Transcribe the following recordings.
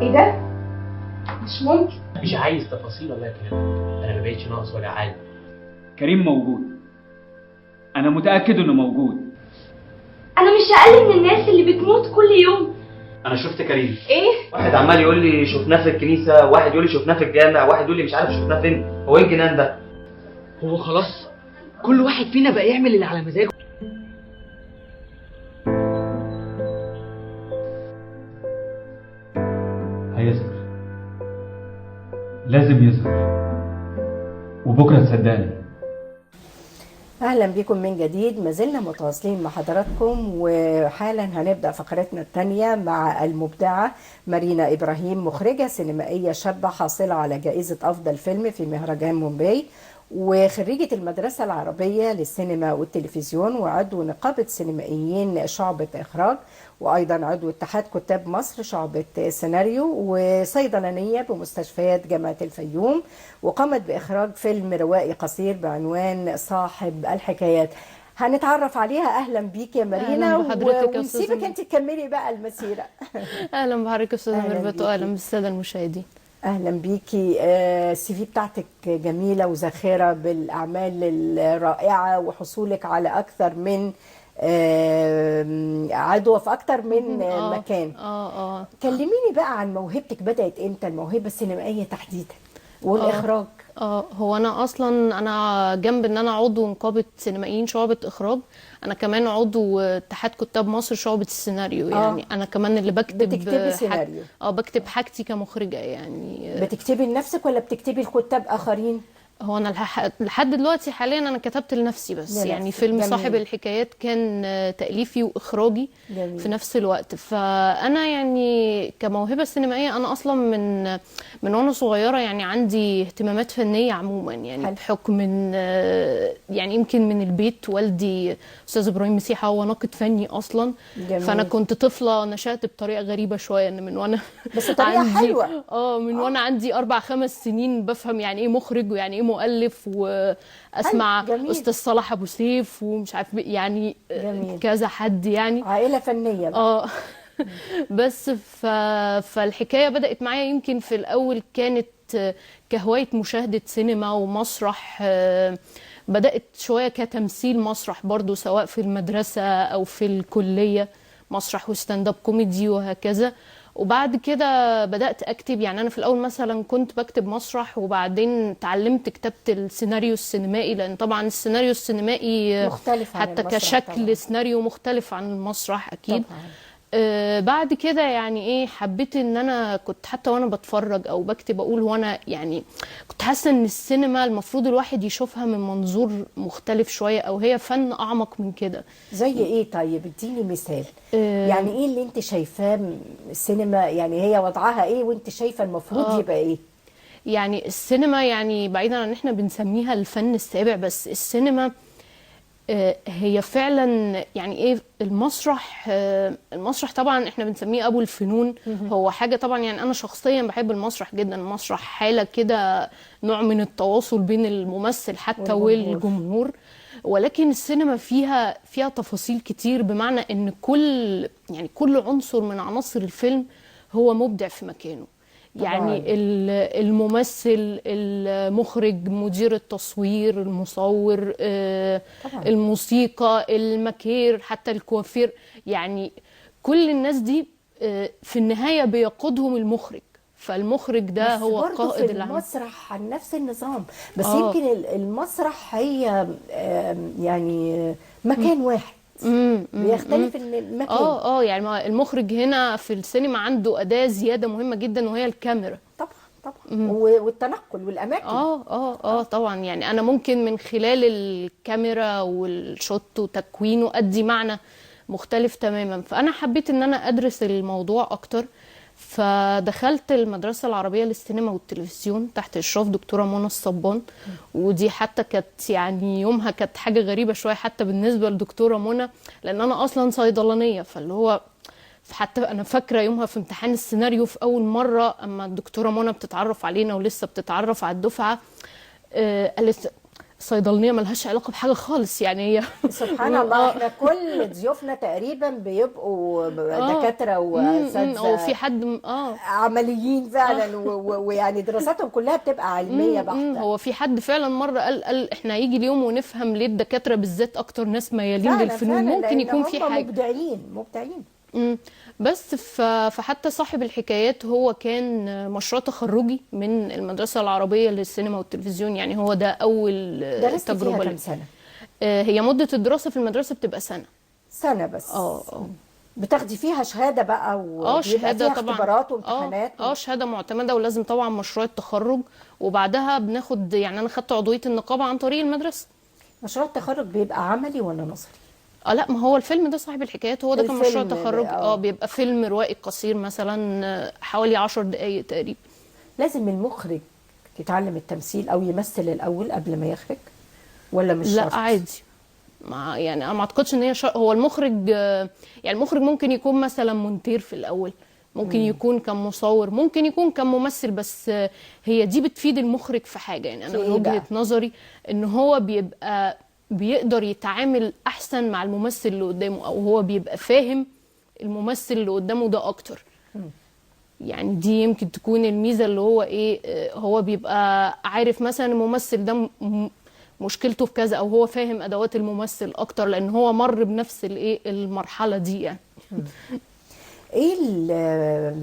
ايه ده؟ مش ممكن. مش عايز تفاصيل ولا كلام، انا ما بقتش ناقص ولا عالم. كريم موجود، انا متاكد انه موجود. انا مش اقل من الناس اللي بتموت كل يوم. انا شفت كريم. ايه؟ واحد عمال يقول لي شفناه في الكنيسه، واحد يقول لي شفناه في الجامع، واحد يقول لي مش عارف شفناه فين. هو ايه الجنان ده؟ هو خلاص كل واحد فينا بقى يعمل اللي على مزاجه. هيظهر، لازم يظهر، وبكره تصدقني. اهلا بكم من جديد. ما زلنا متواصلين مع حضراتكم، وحالا هنبدا فقرتنا الثانيه مع المبدعه مارينا ابراهيم، مخرجه سينمائيه شابه حاصله على جائزه افضل فيلم في مهرجان مومباي، وخريجة المدرسة العربية للسينما والتلفزيون، وعضو نقابة سينمائيين شعبة إخراج، وأيضا عضو اتحاد كتاب مصر شعبة سيناريو، وصيدلانية بمستشفيات جامعة الفيوم، وقامت بإخراج فيلم روائي قصير بعنوان صاحب الحكايات. هنتعرف عليها. أهلا بيك يا مارينا، ونسيبك أنت تكملي بقى المسيرة. أهلا بحضرتك يا أستاذة ميرفت، وأهلا بالسادة المشاهدين. اهلا بيكي. السي في بتاعتك جميله وزاخره بالاعمال الرائعه، وحصولك على اكثر من عضو في اكثر من مكان. كلميني بقى عن موهبتك، بدات امتى الموهبه السينمائيه تحديدا والاخراج؟ هو انا اصلا جنب ان انا عضو نقابه سينمائيين شعبه اخراج، انا كمان عضو اتحاد كتاب مصر شعبه السيناريو. يعني انا كمان اللي بتكتبي سيناريو؟ بكتب حاجتي كمخرجه. يعني بتكتبي لنفسك ولا بتكتبي لكتاب اخرين؟ هو انا لحد دلوقتي حاليا انا كتبت لنفسي بس. يعني فيلم جميل. صاحب الحكايات كان تأليفي واخراجي جميل. في نفس الوقت. فانا يعني كموهبه سينمائيه انا اصلا من وانا صغيره يعني عندي اهتمامات فنيه عموما. يعني حل. بحكم من يعني يمكن من البيت، والدي استاذ ابراهيم مسيحه هو ناقد فني اصلا جميل. فانا كنت طفله نشأت بطريقه غريبه شويه، ان من وانا بس طريقه حلوه من وانا عندي 4-5 سنين بفهم يعني ايه مخرج ويعني ايه مؤلف، واسمع استاذ صلاح ابو سيف ومش عارف يعني جميل. كذا حد يعني عائله فنيه بقى. بس فالحكايه بدات معايا يمكن في الاول كانت كهوايه مشاهده سينما ومسرح. بدات شويه كتمثيل مسرح برضو، سواء في المدرسه او في الكليه، مسرح وستاند اب كوميدي وهكذا. وبعد كده بدأت أكتب. يعني أنا في الأول مثلا كنت بكتب مسرح، وبعدين تعلمت كتابة السيناريو السينمائي، لأن طبعا السيناريو السينمائي مختلف حتى كشكل طبعا. سيناريو مختلف عن المسرح أكيد طبعا. بعد كده يعني ايه حبيت ان انا كنت حتى وانا بتفرج او بكتب اقول وانا يعني كنت حاسه ان السينما المفروض الواحد يشوفها من منظور مختلف شويه، او هي فن اعمق من كده. زي ايه؟ طيب اديني مثال. يعني ايه اللي انت شايفاه السينما؟ يعني هي وضعها ايه وانت شايفه المفروض يبقى ايه؟ يعني السينما يعني بعيدا عن ان احنا بنسميها الفن السابع، بس السينما هي فعلا يعني ايه المسرح. المسرح طبعا احنا بنسميه ابو الفنون. هو حاجه طبعا يعني انا شخصيا بحب المسرح جدا. المسرح حاله كده نوع من التواصل بين الممثل حتى والجمهور. ولكن السينما فيها تفاصيل كتير، بمعنى ان كل عنصر من عناصر الفيلم هو مبدع في مكانه. يعني الممثل، المخرج، مدير التصوير، المصور، الموسيقى، الماكير، حتى الكوافير. يعني كل الناس دي في النهاية بيقودهم المخرج. فالمخرج ده هو قائد العمل. المسرح عن نفس النظام، بس يمكن المسرح هي يعني مكان واحد بيختلف المكان. يعني المخرج هنا في السينما عنده أداة زيادة مهمة جدا، وهي الكاميرا. طبعا والتنقل والأماكن. طبعا. يعني أنا ممكن من خلال الكاميرا والشوت وتكوينه أدي معنى مختلف تماما. فأنا حبيت إن أنا أدرس الموضوع أكتر، فدخلت المدرسة العربية للسينما والتلفزيون تحت إشراف دكتورة منى الصبان. ودي حتى كانت يعني يومها كانت حاجة غريبة شوية حتى بالنسبة لدكتورة منى، لأن أنا أصلا صيدلانية. فاللي هو حتى أنا فاكرة يومها في امتحان السيناريو في أول مرة أما الدكتورة منى بتتعرف علينا ولسه بتتعرف على الدفعة، قالت صيدلانيه ملهاش علاقه بحاجه خالص يعني هي سبحان الله، احنا كل ضيوفنا تقريبا بيبقوا دكاتره او واساتذه في حد عمليين فعلا، ويعني دراساتهم كلها بتبقى علميه بحته. هو في حد فعلا مره قال احنا هيجي اليوم ونفهم ليه الدكاتره بالذات اكتر ناس ميالين فعلا للفنون، فعلا، ممكن يكون في حاجه مبدعين. بس فحتى صاحب الحكايات هو كان مشروع تخرجي من المدرسة العربية للسينما والتلفزيون، يعني هو ده أول درست تجربة فيها لي. كام سنة؟ هي مدة الدراسة في المدرسة بتبقى سنة بس. اه بتاخدي فيها شهادة بقى وبيبقى شهادة فيها طبعا، اختبارات وامتحانات شهادة معتمدة، ولازم طبعا مشروع التخرج، وبعدها بناخد يعني أنا خدت عضوية النقابة عن طريق المدرسة. مشروع التخرج بيبقى عملي ولا نظري؟ لا، ما هو الفيلم ده صاحب الحكايات هو ده كان مشروع تخرج. بيبقى فيلم روائي قصير مثلا حوالي 10 دقايق تقريبا. لازم المخرج يتعلم التمثيل او يمثل الاول قبل ما يخرج ولا مش شرط؟ لا عادي، يعني انا ما اعتقدش ان هي هو المخرج، يعني المخرج ممكن يكون مثلا مونتير في الاول، ممكن يكون كمصور، ممكن يكون كممثل، بس هي دي بتفيد المخرج في حاجه. يعني انا من وجهه نظري ان هو بيبقى بيقدر يتعامل احسن مع الممثل اللي قدامه، او هو بيبقى فاهم الممثل اللي قدامه ده اكتر. يعني دي يمكن تكون الميزه اللي هو هو بيبقى عارف مثلا الممثل ده مشكلته في كذا، او هو فاهم ادوات الممثل اكتر لان هو مر بنفس المرحله دي يعني. ايه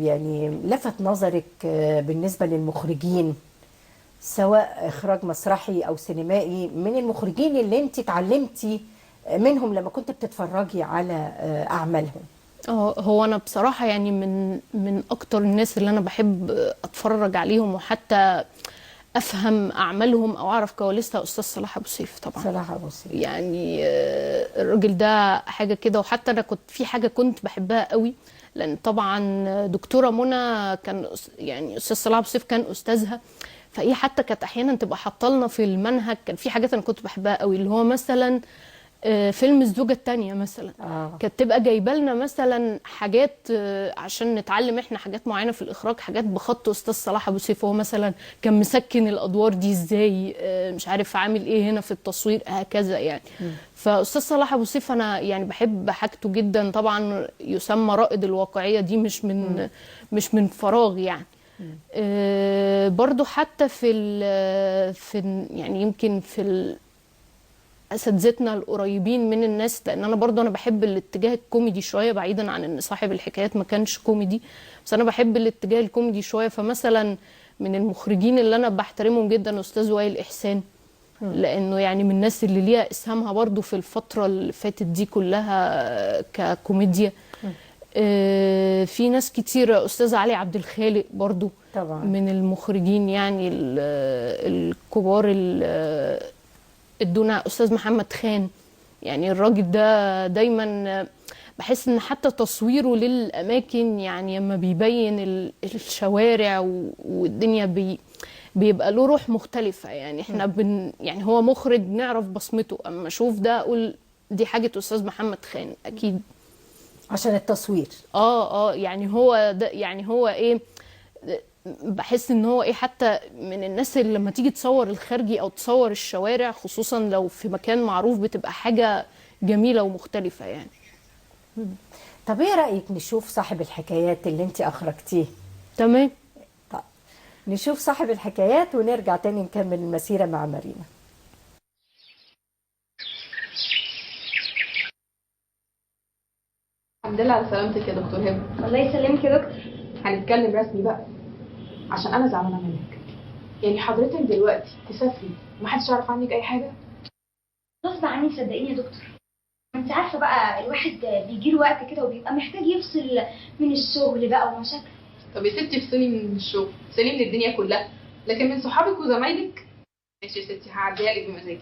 يعني لفت نظرك بالنسبه للمخرجين، سواء اخراج مسرحي او سينمائي، من المخرجين اللي انت اتعلمتي منهم لما كنت بتتفرجي على اعمالهم؟ هو انا بصراحه يعني من اكتر الناس اللي انا بحب اتفرج عليهم وحتى افهم اعمالهم او اعرف كواليسها استاذ صلاح ابو سيف. طبعا صلاح ابو سيف يعني الراجل ده حاجه كده. وحتى انا كنت في حاجه كنت بحبها قوي، لان طبعا دكتوره منى كان يعني استاذ صلاح ابو سيف كان استاذها، فهي حتى كانت احيانا تبقى حاطه لنا في المنهج. كان في حاجات انا كنت بحبها قوي، اللي هو مثلا فيلم الزوجة التانية مثلا كانت تبقى جايبه لنا مثلا حاجات عشان نتعلم احنا حاجات معينه في الاخراج، حاجات بخط استاذ صلاح ابو سيف. هو مثلا كان مسكن الادوار دي ازاي، مش عارف عامل ايه هنا في التصوير، هكذا يعني. فاستاذ صلاح ابو سيف انا يعني بحب حاجته جدا. طبعا يسمى رائد الواقعيه، دي مش من فراغ يعني. برضو حتى في يعني يمكن في اساتذتنا القريبين من الناس، لان انا برضو انا بحب الاتجاه الكوميدي شويه، بعيدا عن ان صاحب الحكايات ما كانش كوميدي، بس انا بحب الاتجاه الكوميدي شويه. فمثلا من المخرجين اللي انا بحترمهم جدا استاذ وائل احسان، لانه يعني من الناس اللي ليها اسهامها برضو في الفتره اللي فاتت دي كلها ككوميديا. في ناس كتير، استاذ علي عبد الخالق برضو طبعا من المخرجين يعني الكبار. ادونا استاذ محمد خان، يعني الراجل ده دايما بحس ان حتى تصويره للاماكن، يعني لما بيبين الشوارع والدنيا بيبقى له روح مختلفه. يعني احنا يعني هو مخرج نعرف بصمته، اما اشوف ده اقول دي حاجه استاذ محمد خان اكيد، عشان التصوير. يعني هو ده، يعني هو بحس ان هو حتى من الناس اللي لما تيجي تصور الخارجي او تصور الشوارع، خصوصا لو في مكان معروف، بتبقى حاجة جميلة ومختلفة يعني. طب ايه رأيك نشوف صاحب الحكايات اللي انت اخرجتيه؟ تمام. طب نشوف صاحب الحكايات ونرجع تاني نكمل المسيرة مع مارينا. الحمد لله على سلامتك يا دكتور هبه. الله يسلمك يا دكتور. هنتكلم رسمي بقى، عشان انا زعلانه منك. يعني حضرتك دلوقتي تسافري ومحدش يعرف عنك اي حاجه؟ غصب عني صدقيني يا دكتور، انت عارفه بقى الواحد بيجيله وقت كده وبيبقى محتاج يفصل من الشغل بقى ومشاكل. طب يا ستي افصلي من الشغل، افصلي من الدنيا كلها، لكن من صحابك وزمايلك ماشي يا ستي، هعديها لك بمزاجي.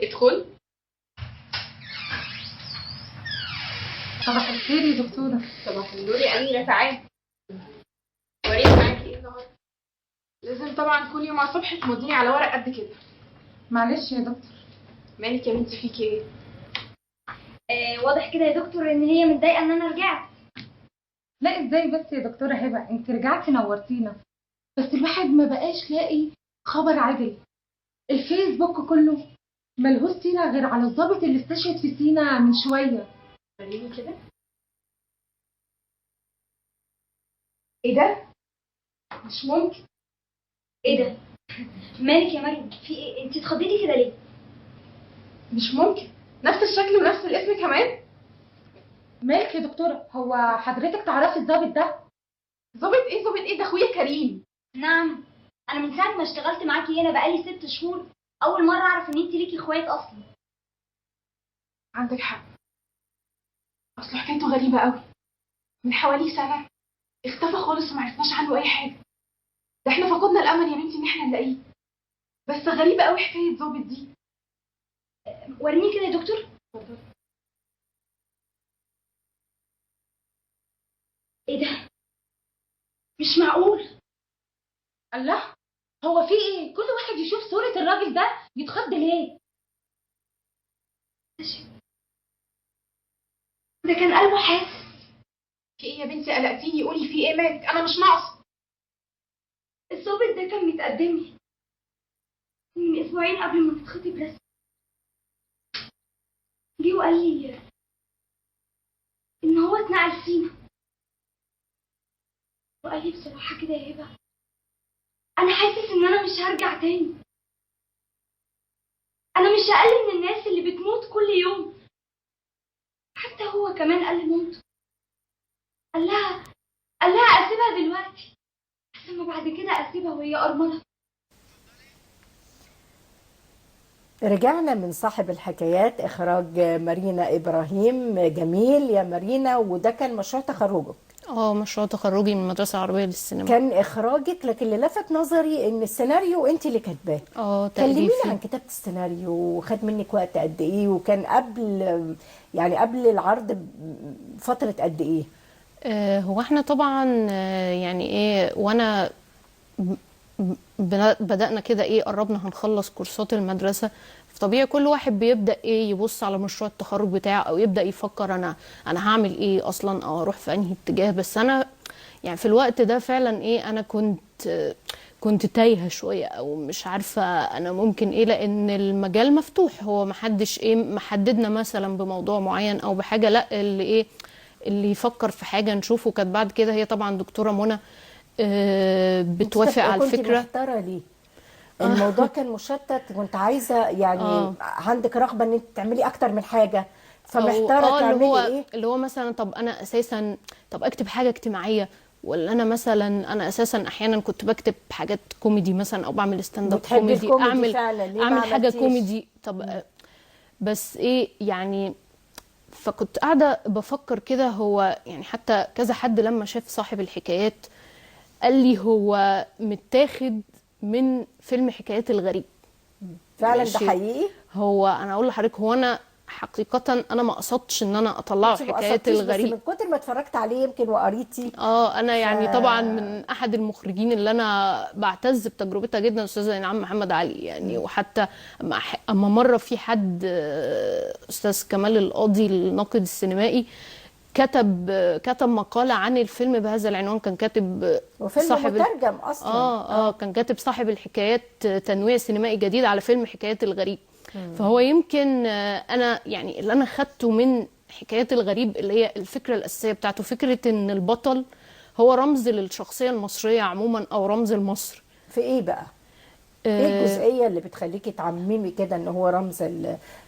ادخل. صباح الخير يا دكتورة. صباح النور يا أميرة، تعالي وريني معاكي ايه النهارده. لازم طبعا كل يوم على الصبح تمضيني على ورق قد كده. معلش يا دكتور. مالك يا بنتي، فيكي ايه؟ واضح كده يا دكتور ان هي متضايقه ان انا رجعت. لا ازاي بس يا دكتورة هبة، انت رجعتي نورتينا، بس الواحد ما بقاش لاقي خبر عاجل. الفيسبوك كله ملهوش سيرة غير على الضابط اللي استشهد في سينا من شوية. وريني كده. ايه ده؟ مش ممكن. ايه ده؟ مالك يا مريم؟ في ايه؟ انت اتخضيتي كده ليه؟ مش ممكن، نفس الشكل ونفس الاسم كمان. مالك يا دكتورة؟ هو حضرتك تعرفي الضابط ده؟ ظابط ايه ظابط ايه؟ ده اخويا كريم. نعم. انا من ساعه ما اشتغلت معاكي هنا بقالي 6 شهور اول مره اعرف ان انت ليكي اخوات اصلا. عندك حق، اصل حكايته غريبه قوي. من حوالي سنه اختفى خالص وما عرفناش عنه اي حاجه. ده احنا فقدنا الامل يا بنتي ان احنا نلاقيه. بس غريبه قوي حكايه ظابط دي. وريني كده يا دكتور. ايه ده؟ مش معقول. الله، هو في ايه؟ كل واحد يشوف صورة الراجل ده يتخض ليه؟ ده كان قلبه حاسس. في ايه يا بنتي؟ قلقتيني، قولي في ايه مالك؟ انا مش ناقصه. الظابط ده كان متقدم لي من اسبوعين قبل ما نتخطب رسمي. جه وقال لي ان هو اتنقل سينا، وقال لي بصراحه كده يا هبه انا حاسس ان انا مش هرجع تاني. انا مش اقل من الناس اللي بتموت كل يوم. حتى هو كمان قال لمامته، قال لها اسيبها دلوقتي احسن ما بعد كده اسيبها وهي ارمله. رجعنا من صاحب الحكايات، إخراج مارينا إبراهيم. جميل يا مارينا، وده كان مشروع تخرجك. مشروع تخرجي من المدرسة العربية للسينما. كان إخراجك، لكن اللي لفت نظري إن السيناريو أنت اللي كاتباه. كلميني عن كتابة السيناريو، وخد منك وقت قد إيه، وكان قبل العرض فترة قد إيه؟ هو احنا طبعا يعني ايه، وانا بدأنا كده ايه، قربنا هنخلص كورسات المدرسة. طبيعي كل واحد بيبدأ ايه يبص على مشروع التخرج بتاعه، او يبدأ يفكر انا هعمل ايه اصلا، او اروح في انهي اتجاه. بس انا يعني في الوقت ده فعلا ايه، انا كنت تايهة شوية، او مش عارفة انا ممكن ايه، لان المجال مفتوح. هو محدش ايه محددنا مثلا بموضوع معين او بحاجة، لا اللي يفكر في حاجة نشوفه. كانت بعد كده هي طبعا دكتورة منى بتوافق على الفكرة. كنت محتارة ليه؟ الموضوع كان مشتت، كنت عايزة يعني عندك رغبة ان انت تعملي اكتر من حاجة، فمحتارة تعملي ايه؟ اللي هو مثلا طب انا اساسا اكتب حاجة اجتماعية، ولا انا اساسا احيانا كنت بكتب حاجات كوميدي مثلا، او بعمل ستاند اب كوميدي، اعمل حاجة كوميدي. طب بس ايه يعني، فكنت قاعدة بفكر كده. هو يعني حتى كذا حد لما شاف صاحب الحكايات قال لي هو متاخد من فيلم حكايات الغريب. فعلا ده حقيقي. هو انا اقول لحضرتك، هو انا حقيقة انا ما قصدتش ان انا اطلعه حكايات الغريب، بس من كتر ما اتفرجت عليه يمكن وقريتي. انا يعني طبعا من احد المخرجين اللي انا بعتز بتجربتها جدا استاذة انعام محمد علي يعني. وحتى اما مرة في حد استاذ كمال القاضي الناقد السينمائي كتب مقالة عن الفيلم بهذا العنوان. كان كاتب صاحب مترجم اصلا. كان كاتب صاحب الحكايات تنويع سينمائي جديد على فيلم حكايات الغريب. فهو يمكن انا يعني اللي انا خدته من حكايات الغريب اللي هي الفكرة الأساسية بتاعته، فكرة ان البطل هو رمز للشخصية المصرية عموما، او رمز لمصر. في ايه بقى؟ ايه الجزئيه اللي بتخليكي تعممي كده ان هو رمز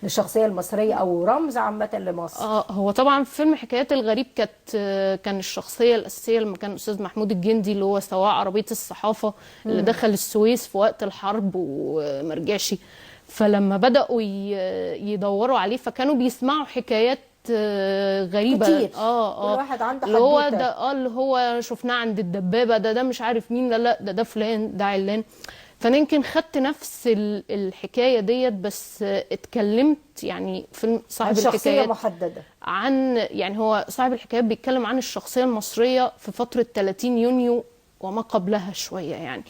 للشخصيه المصريه، او رمز عامه لمصر؟ هو طبعا في فيلم حكايات الغريب كان الشخصيه الاساسيه لما كان الاستاذ محمود الجندي اللي هو سواق عربيه الصحافه اللي دخل السويس في وقت الحرب وما رجعش. فلما بداوا يدوروا عليه فكانوا بيسمعوا حكايات غريبه كتير. كل واحد عنده اللي هو ده اللي هو شفناه عند الدبابه، ده مش عارف مين، لا ده فلان، ده علان. فانا يمكن خدت نفس الحكايه ديت، بس اتكلمت يعني في صاحب الحكايات شخصيه محدده عن يعني هو صاحب الحكايات بيتكلم عن الشخصيه المصريه في فتره 30 يونيو وما قبلها شويه يعني.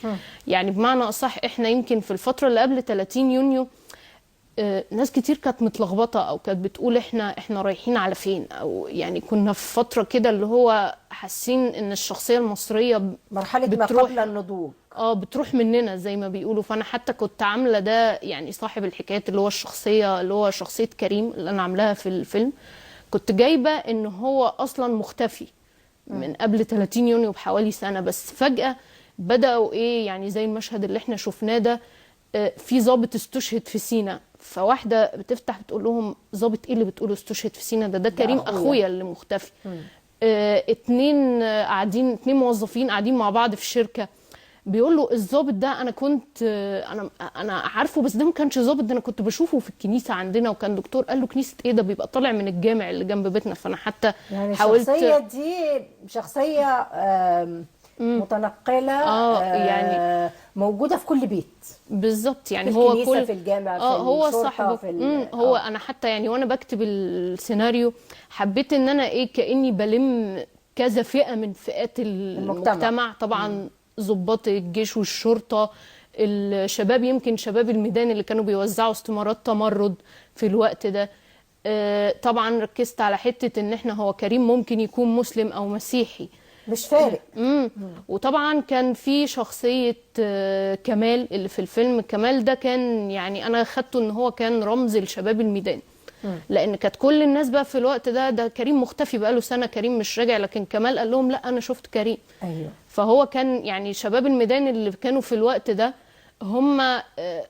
يعني بمعنى اصح احنا يمكن في الفتره اللي قبل 30 يونيو ناس كتير كانت متلخبطه او كانت بتقول احنا رايحين على فين، او يعني كنا في فتره كده اللي هو حاسين ان الشخصيه المصريه مرحله ما بتروح قبل النضوج. بتروح مننا زي ما بيقولوا. فانا حتى كنت عامله ده، يعني صاحب الحكايات اللي هو شخصيه كريم اللي انا عاملاها في الفيلم، كنت جايبه ان هو اصلا مختفي من قبل 30 يونيو بحوالي سنه، بس فجاه بداوا ايه يعني زي المشهد اللي احنا شفناه ده، في ضابط استشهد في سينا، فواحده بتفتح بتقول لهم ضابط ايه اللي بتقوله استشهد في سينا؟ ده كريم اخويا اللي مختفي. اتنين موظفين قاعدين مع بعض في الشركه، بيقول له الضابط ده انا كنت انا عارفه، بس ده ما كانش ضابط، ده انا كنت بشوفه في الكنيسه عندنا وكان دكتور. قال له كنيسه ايه؟ ده بيبقى طالع من الجامع اللي جنب بيتنا. فانا حتى يعني حاولت الشخصيه دي شخصيه متنقله، يعني موجوده في كل بيت بالظبط. يعني في هو الكنيسة، في الجامع، في هو الشرطة، صاحب في هو انا حتى يعني وانا بكتب السيناريو حبيت ان انا ايه كاني بلم كذا فئه من فئات المجتمع. طبعا ضباط الجيش والشرطه، الشباب، يمكن شباب الميدان اللي كانوا بيوزعوا استمارات تمرد في الوقت ده. طبعا ركزت على حته ان احنا هو كريم ممكن يكون مسلم او مسيحي، مش فارق. وطبعا كان في شخصية كمال اللي في الفيلم. كمال ده كان يعني أنا خدته إن هو كان رمز لشباب الميدان، لأن كانت كل الناس بقى في الوقت ده كريم مختفي بقاله سنة، كريم مش راجع، لكن كمال قال لهم لا أنا شفت كريم. أيوه. فهو كان يعني شباب الميدان اللي كانوا في الوقت ده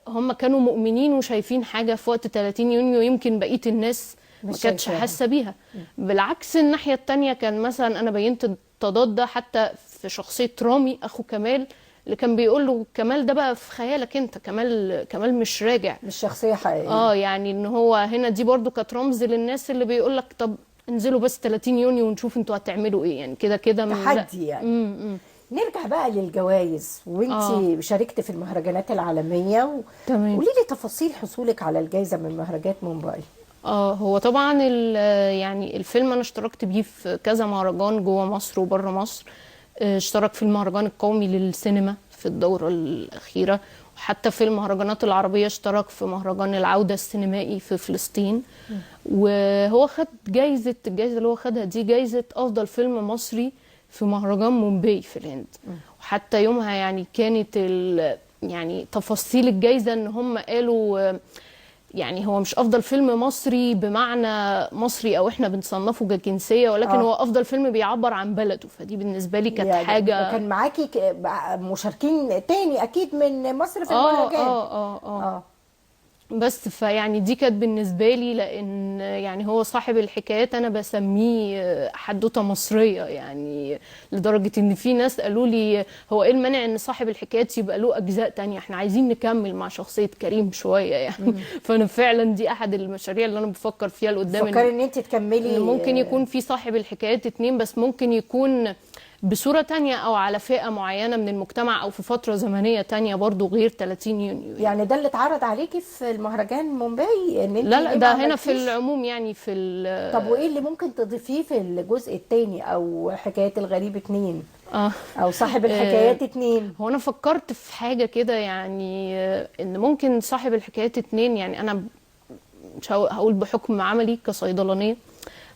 هم كانوا مؤمنين وشايفين حاجة في وقت 30 يونيو يمكن بقية الناس ما كانتش حاسة بيها. بالعكس الناحية التانية كان مثلا أنا بينت التضاد ده حتى في شخصية رامي أخو كمال، اللي كان بيقول له كمال ده بقى في خيالك انت، كمال مش راجع، مش شخصية حقيقية. يعني ان هو هنا دي برضو كانت رمز للناس اللي بيقول لك طب انزلوا بس 30 يونيو ونشوف انتوا هتعملوا ايه، يعني كده تحدي يعني. نرجع بقى للجوائز، وانتي شاركتي في المهرجانات العالمية تمام. قولي لي تفاصيل حصولك على الجائزة من مهرجانات مومباي. هو طبعا يعني الفيلم انا اشتركت بيه في كذا مهرجان جوه مصر وبره مصر. اشترك في المهرجان القومي للسينما في الدورة الأخيرة، وحتى في المهرجانات العربية اشترك في مهرجان العودة السينمائي في فلسطين. وهو خد الجائزة اللي هو خدها دي جائزة أفضل فيلم مصري في مهرجان مومباي في الهند. وحتى يومها يعني كانت يعني تفاصيل الجائزة ان هم قالوا يعني هو مش افضل فيلم مصري بمعنى مصري او احنا بنصنفه كجنسيه، ولكن هو افضل فيلم بيعبر عن بلده. فدي بالنسبه لي كانت يعني حاجه. كان معاكي مشاركين تاني اكيد من مصر في المهرجان. بس فيعني دي كانت بالنسبه لي، لان يعني هو صاحب الحكايات انا بسميه حدوته مصريه، يعني لدرجه ان في ناس قالوا لي هو ايه المانع ان صاحب الحكايات يبقى له اجزاء تانية، احنا عايزين نكمل مع شخصيه كريم شويه يعني. فانا فعلا دي احد المشاريع اللي انا بفكر فيها لقدام، بفكر ان انت تكملي. ممكن يكون في صاحب الحكايات 2، بس ممكن يكون بصورة تانية أو على فئة معينة من المجتمع أو في فترة زمنية تانية برضو غير 30 يونيو. يعني ده اللي اتعرض عليكي في المهرجان مومباي؟ ان انت لا ده هنا في العموم يعني في طب وإيه اللي ممكن تضيفيه في الجزء الثاني أو حكاية الغريب 2 أو صاحب الحكايات 2؟ هو أنا فكرت في حاجة كده يعني إن ممكن صاحب الحكايات 2، يعني أنا مش هقول بحكم عملي كصيدلانية،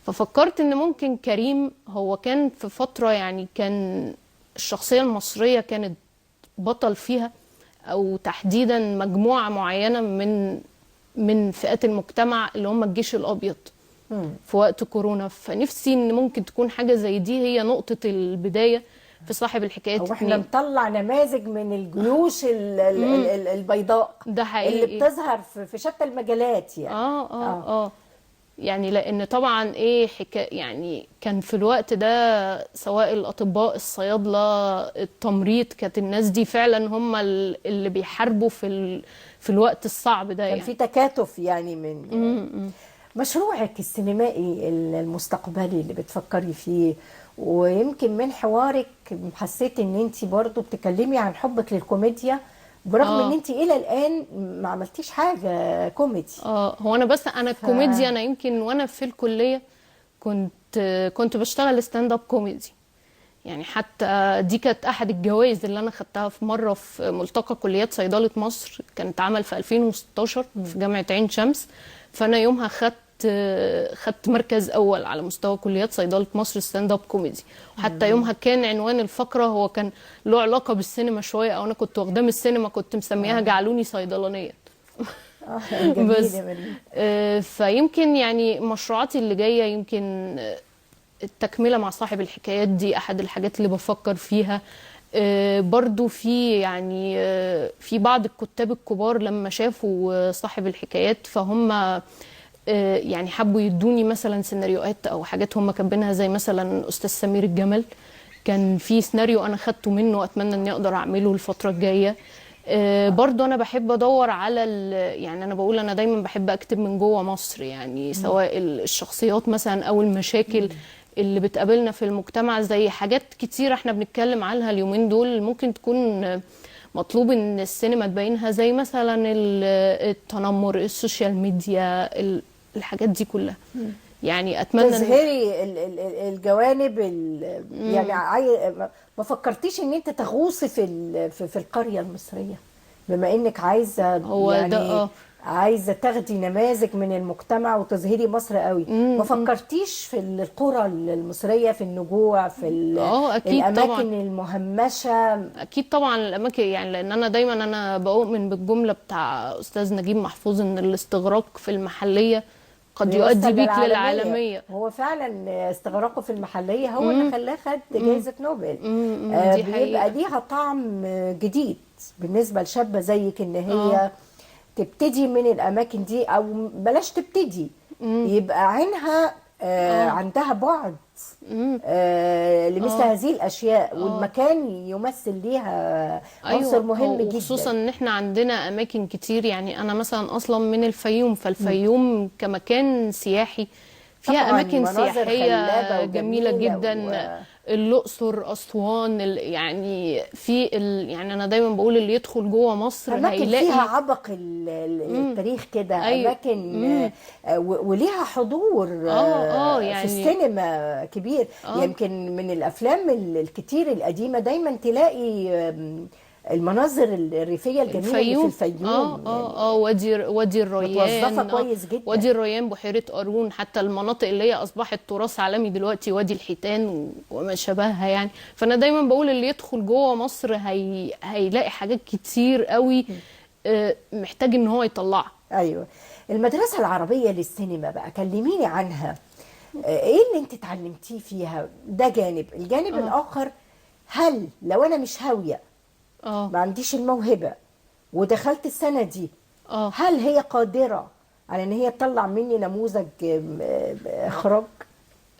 ففكرت ان ممكن كريم هو كان في فترة يعني كان الشخصية المصرية كانت بطل فيها، او تحديدا مجموعة معينة من فئات المجتمع اللي هم الجيش الابيض في وقت كورونا. فنفسي ان ممكن تكون حاجة زي دي هي نقطة البداية في صاحب الحكايات. واحنا نطلع نماذج من الجيوش البيضاء ده حقيقي اللي بتظهر في شتى المجالات يعني. يعني لان طبعا يعني كان في الوقت ده سواء الاطباء، الصيادله، التمريض، كانت الناس دي فعلا هم اللي بيحاربوا في الوقت الصعب ده. كان يعني في تكاتف يعني من مشروعك السينمائي المستقبلي اللي بتفكري فيه. ويمكن من حوارك حسيت ان انت برضو بتكلمي عن حبك للكوميديا، برغم ان انت الى الان ما عملتيش حاجه كوميدي. هو انا بس انا الكوميديا انا يمكن وانا في الكليه كنت بشتغل ستاند اب كوميدي، يعني حتى دي كانت احد الجوائز اللي انا خدتها في مره في ملتقى كليات صيدله مصر، كانت اتعمل في 2016 في جامعه عين شمس. فانا يومها خدت مركز اول على مستوى كليات صيدله مصر ستاند اب كوميدي. وحتى يومها كان عنوان الفقره هو كان له علاقه بالسينما شويه، او انا كنت واخداه من السينما، كنت مسمياها جعلوني صيدلانيه. بس فيمكن يعني مشروعاتي اللي جايه يمكن التكمله مع صاحب الحكايات، دي احد الحاجات اللي بفكر فيها. برضو في يعني في بعض الكتاب الكبار لما شافوا صاحب الحكايات فهم يعني حبوا يدوني مثلا سيناريوهات او حاجات هم كاتبينها، زي مثلا استاذ سمير الجمل كان في سيناريو انا خدته منه، اتمنى اني اقدر اعمله الفتره الجايه. برضو انا بحب ادور على يعني انا بقول انا دايما بحب اكتب من جوه مصر، يعني سواء الشخصيات مثلا او المشاكل اللي بتقابلنا في المجتمع، زي حاجات كتير احنا بنتكلم عنها اليومين دول ممكن تكون مطلوب ان السينما تبينها، زي مثلا التنمر، السوشيال ميديا، الحاجات دي كلها. يعني اتمنى تظهري الجوانب يعني ما فكرتيش ان انت تغوصي في القرية المصرية، بما انك عايزة هو يعني ده عايزة تاخدي نماذج من المجتمع وتظهري مصر قوي؟ ما فكرتيش في القرى المصرية، في النجوع، في الأماكن طبعاً. المهمشة؟ أكيد طبعا الأماكن، يعني لأن أنا دايما أنا بؤمن بالجملة بتاع أستاذ نجيب محفوظ إن الاستغراق في المحلية قد يؤدي بيك للعالمية. هو فعلا استغراقه في المحلية هو اللي خلاه خد جائزة نوبل. دي بيبقى ليها طعم جديد بالنسبة لشابة زيك، ان هي تبتدي من الاماكن دي، او بلاش تبتدي، يبقى عينها عندها بعد لمثل هذه الاشياء، والمكان يمثل ليها عنصر مهم جدا. خصوصا ان احنا عندنا اماكن كتير، يعني انا مثلا اصلا من الفيوم، فالفيوم كمكان سياحي فيها اماكن سياحيه جميله جدا. الاقصر، اسوان، يعني يعني انا دايما بقول اللي يدخل جوه مصر أماكن هيلاقي فيها عبق التاريخ كده. أماكن وليها حضور يعني في السينما كبير. يمكن من الأفلام الكتير القديمة دايما تلاقي المناظر الريفية الجميلة اللي في الفيوم. وادي الريان متوظفة كويس جدا. وادي الريان، بحيرة قارون، حتى المناطق اللي هي أصبحت تراث عالمي دلوقتي، وادي الحيتان وما شابهها يعني. فأنا دايما بقول اللي يدخل جوه مصر هيلاقي حاجات كتير قوي محتاج إن هو يطلعها. أيوة. المدرسة العربية للسينما بقى كلميني عنها. إيه اللي أنت اتعلمتيه فيها؟ ده جانب. الجانب الآخر، هل لو أنا مش هاوية ما عنديش الموهبة ودخلت السنة دي، هل هي قادرة على ان هي تطلع مني نموذج اخراج؟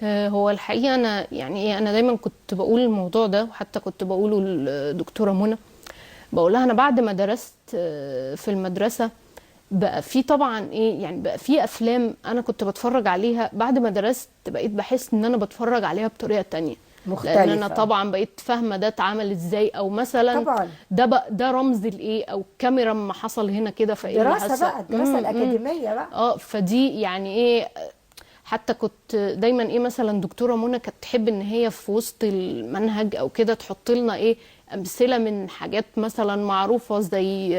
هو الحقيقة انا يعني انا دايما كنت بقول الموضوع ده، وحتى كنت بقوله للدكتورة منى، بقول لها انا بعد ما درست في المدرسة بقى في طبعا يعني بقى في افلام انا كنت بتفرج عليها بعد ما درست، بقيت بحس ان انا بتفرج عليها بطريقة تانية مختلفة، لان انا طبعا بقيت فاهمه ده اتعمل ازاي، او مثلا طبعا ده رمز لايه، او الكاميرا ما حصل هنا كده فايه دراسه بقى، الدراسه الاكاديميه بقى. فدي يعني حتى كنت دايما مثلا دكتوره منى كانت تحب ان هي في وسط المنهج او كده تحط لنا امثله من حاجات مثلا معروفه، زي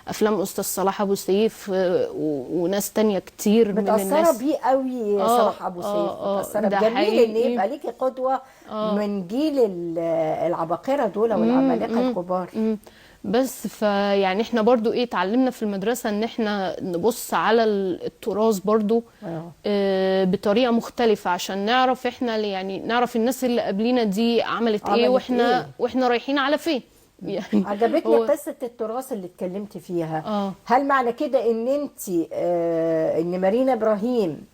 افلام استاذ صلاح ابو سيف وناس تانية كتير من الناس. متأثرة بيه قوي صلاح ابو سيف. متأثرة جميل ان يبقى ليكي قدوه من جيل العباقره دول والعمالقه الكبار. بس فيعني احنا برضو اتعلمنا في المدرسة ان احنا نبص على التراث برضو بطريقة مختلفة، عشان نعرف احنا يعني نعرف الناس اللي قبلينا دي عملت ايه واحنا رايحين على فين. يعني عجبتني قصة التراث اللي اتكلمت فيها. هل معنى كده ان انت ان مارينا ابراهيم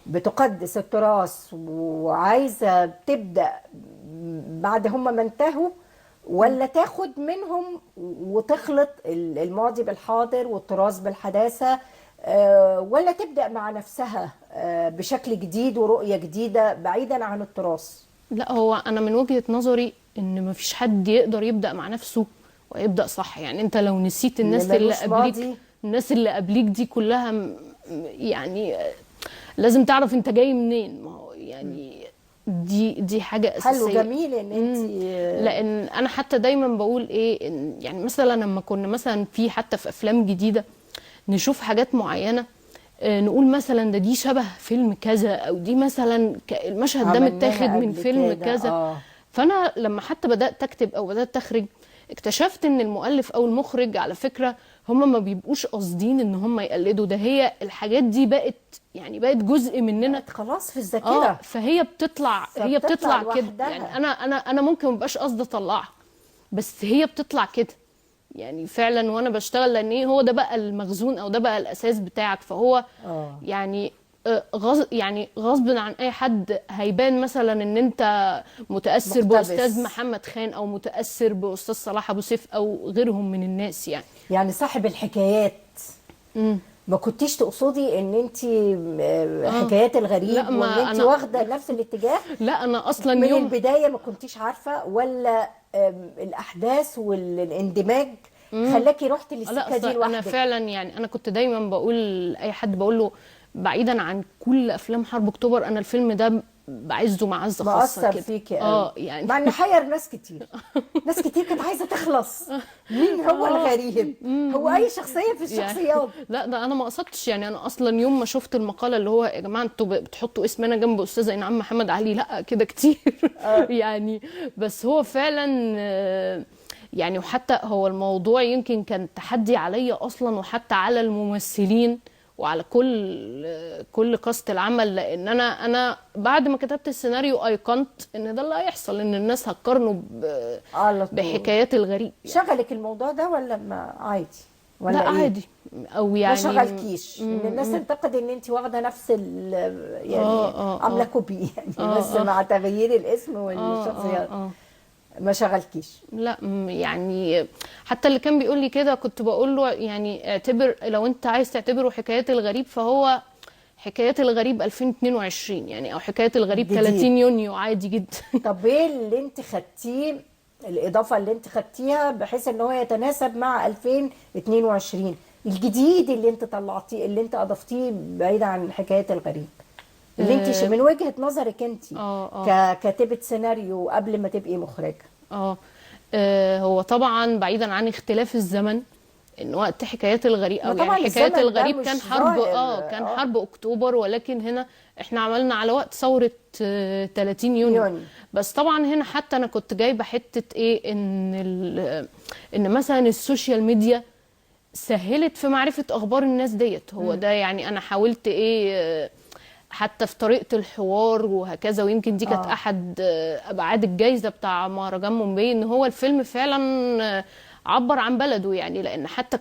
بتقدس التراث وعايزة تبدأ بعد هم ما انتهوا، ولا تاخد منهم وتخلط الماضي بالحاضر والتراث بالحداثة، ولا تبدأ مع نفسها بشكل جديد ورؤية جديدة بعيدا عن التراث؟ لا، هو أنا من وجهة نظري إن مفيش حد يقدر يبدأ مع نفسه ويبدأ صح. يعني أنت لو نسيت الناس اللي قبليك، الناس اللي قبليك دي كلها يعني لازم تعرف أنت جاي منين. ما هو يعني دي حاجه اساسيه. حلو، جميل ان انت لان انا حتى دايما بقول ايه، يعني مثلا لما كنا مثلا حتى في افلام جديده نشوف حاجات معينه، نقول مثلا دي شبه فيلم كذا، او دي مثلا المشهد ده متاخد من فيلم كذا. فانا لما حتى بدات اكتب او بدات اخرج، اكتشفت ان المؤلف او المخرج على فكره هم ما بيبقوش قاصدين ان هم يقلدوا ده، هي الحاجات دي بقت جزء مننا خلاص في الذاكره. فهي بتطلع كده. يعني انا ممكن ما ابقاش قصدي اطلعها، بس هي بتطلع كده يعني فعلا وانا بشتغل، لان ايه، هو ده بقى المخزون او ده بقى الاساس بتاعك. فهو يعني غصب عن اي حد هيبان مثلا ان انت متاثر باستاذ محمد خان او متاثر باستاذ صلاح ابو سيف او غيرهم من الناس. يعني صاحب الحكايات ما كنتيش تقصدي ان انت حكايات الغريب وان انت واخده نفس الاتجاه؟ لا انا اصلا من البدايه ما كنتيش عارفه، ولا الاحداث والاندماج خلاكي رحتي للسكه دي لوحدك؟ انا فعلا يعني انا كنت دايما بقول لاي حد، بقول له بعيدا عن كل افلام حرب اكتوبر، انا الفيلم ده بعزه معزه خاصه كده. مأثر فيكي قوي. يعني مع انه حير ناس كتير. ناس كتير كانت عايزه تخلص مين هو الغريب، هو اي شخصيه في الشخصيات. لا ده انا ما قصدتش، يعني انا اصلا يوم ما شفت المقاله اللي هو يا جماعه انتوا بتحطوا اسمنا جنب استاذه انعام محمد علي، لا كده كتير. يعني بس هو فعلا يعني، وحتى هو الموضوع يمكن كان تحدي عليا اصلا، وحتى على الممثلين وعلى كل كاست العمل، لان انا بعد ما كتبت السيناريو ايقنت ان ده اللي هيحصل، ان الناس هتقارنه بحكايات الغريب. شغلك الموضوع ده ولا ما عادي؟ ولا لا عادي، او يعني ما شغلكيش ان الناس تنتقد ان انت واخده نفس يعني عامله كوبي يعني، بس مع تغيير الاسم والشخصيات ما شغلكيش؟ لا يعني حتى اللي كان بيقول لي كده كنت بقول له يعني اعتبر، لو انت عايز تعتبره حكايات الغريب فهو حكايات الغريب 2022 يعني، او حكايات الغريب جديد. 30 يونيو عادي جدا. طب ايه اللي انت خدتيه، الاضافه اللي انت خدتيها بحيث ان هو يتناسب مع 2022 الجديد اللي انت طلعتيه، اللي انت اضفتيه بعيد عن حكايات الغريب، اللي انت من وجهة نظرك انت ككاتبة سيناريو قبل ما تبقي مخرجة؟ هو طبعا بعيدا عن اختلاف الزمن، ان وقت حكايات الغريب او يعني حكايات الغريب كان حرب كان حرب اكتوبر، ولكن هنا احنا عملنا على وقت ثورة 30 يونيو. بس طبعا هنا حتى انا كنت جايبه حته ايه، ان مثلا السوشيال ميديا سهلت في معرفه اخبار الناس ديت. هو ده يعني انا حاولت ايه حتى في طريقه الحوار وهكذا، ويمكن دي كانت احد ابعاد الجائزه بتاع مهرجان مومباي، ان هو الفيلم فعلا عبر عن بلده يعني. لان حتى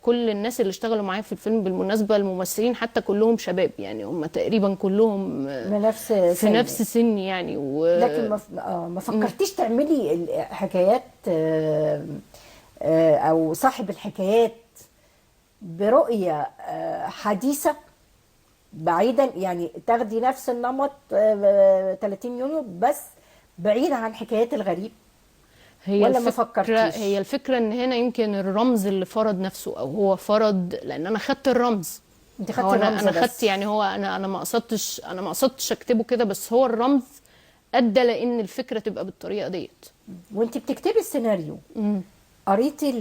كل الناس اللي اشتغلوا معايا في الفيلم بالمناسبه الممثلين حتى كلهم شباب يعني، هم تقريبا كلهم في نفس سني يعني لكن ما فكرتيش تعملي حكايات او صاحب الحكايات برؤيه حديثه بعيدا، يعني تاخدي نفس النمط 30 يونيو بس بعيد عن حكايات الغريب؟ ولا ما فكرتيش؟ هي الفكره ان هنا يمكن الرمز اللي فرض نفسه، او هو فرض، لان انا خدت الرمز. انت خدت الرمز؟ انا خدت يعني، هو انا ما قصدتش اكتبه كده، بس هو الرمز ادى لان الفكره تبقى بالطريقه ديت. وانت بتكتبي السيناريو قريتي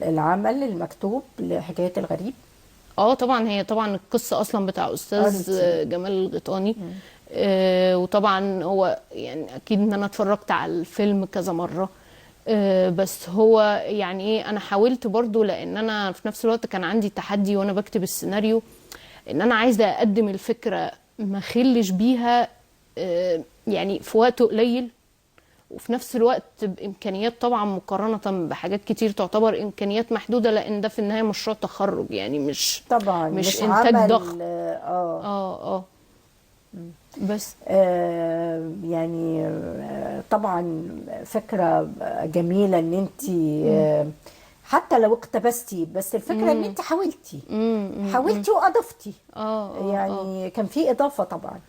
العمل المكتوب لحكايه الغريب؟ طبعا هي طبعا القصه اصلا بتاع استاذ جمال الغيطاني. وطبعا هو يعني اكيد ان انا اتفرجت على الفيلم كذا مره. بس هو يعني ايه، انا حاولت برضو، لان انا في نفس الوقت كان عندي تحدي وانا بكتب السيناريو، ان انا عايزه اقدم الفكره ما خلش بيها يعني في وقت قليل، وفي نفس الوقت بامكانيات طبعا مقارنه بحاجات كتير تعتبر امكانيات محدوده، لان ده في النهايه مشروع تخرج يعني، مش طبعا مش انتاج ضخم. بس يعني طبعا فكره جميله ان انت حتى لو اقتبستي، بس الفكره ان انت حاولتي واضفتي يعني كان في اضافه طبعا.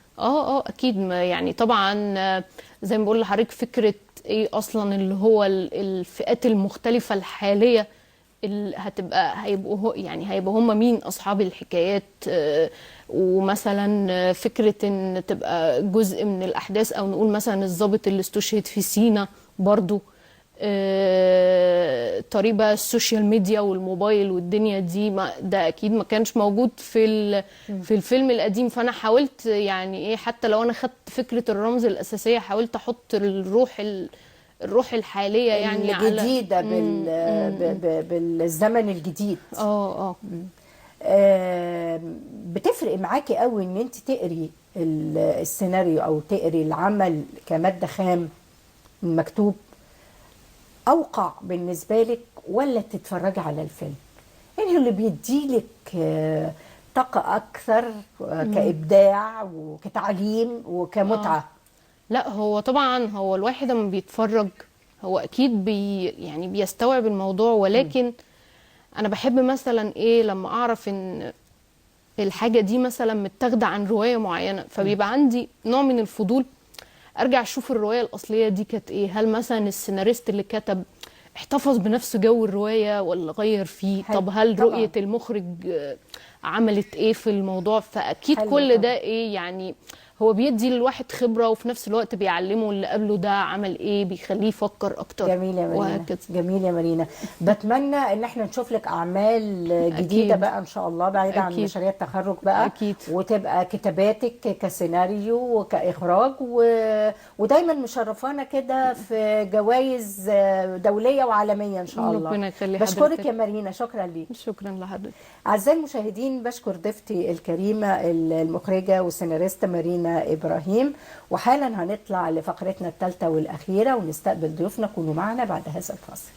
اكيد يعني طبعا زي ما بقول لحضرتك، فكره ايه اصلا اللي هو الفئات المختلفه الحاليه هيبقوا هم مين اصحاب الحكايات. ومثلا فكره ان تبقى جزء من الاحداث، او نقول مثلا الضابط اللي استشهد في سينا برضو. طريق بقى السوشيال ميديا والموبايل والدنيا دي، ده اكيد ما كانش موجود في الفيلم القديم. فانا حاولت يعني ايه، حتى لو انا خدت فكره الرمز الاساسيه، حاولت احط الروح الحاليه يعني الجديده بالزمن الجديد. بتفرق معاكي قوي ان انت تقري السيناريو او تقري العمل كماده خام مكتوب، اوقع بالنسبه لك ولا تتفرجي على الفيلم؟ يعني اللي بيديلك طاقه اكثر كابداع وكتعليم وكمتعه. لا هو طبعا هو الواحد لما بيتفرج هو اكيد يعني بيستوعب الموضوع، ولكن انا بحب مثلا ايه لما اعرف ان الحاجه دي مثلا متاخده عن روايه معينه، فبيبقى عندي نوع من الفضول ارجع اشوف الروايه الاصليه دي كانت ايه. هل مثلا السيناريست اللي كتب احتفظ بنفس جو الروايه ولا غير فيه؟ طب هل طبعا رؤيه المخرج عملت ايه في الموضوع؟ فاكيد كل طبعا ده ايه يعني هو بيدي للواحد خبره، وفي نفس الوقت بيعلمه اللي قبله ده عمل ايه، بيخليه يفكر اكتر. جميل يا مارينا، وهكذا. جميل يا مارينا. بتمنى ان احنا نشوف لك اعمال جديده أكيد بقى ان شاء الله، بعيده عن مشاريع التخرج بقى. أكيد. وتبقى كتاباتك كسيناريو وكاخراج ودايما مشرفانا كده في جوائز دوليه وعالميه ان شاء الله. ربنا يخلي حضرتك. بشكرك يا مارينا، شكرا ليك. شكرا لحضرتك. اعزائي المشاهدين، بشكر ضيفتي الكريمه المخرجه والسيناريست مارينا إبراهيم. وحالا هنطلع لفقرتنا الثالثة والأخيرة ونستقبل ضيوفنا. كونوا معنا بعد هذا الفاصل.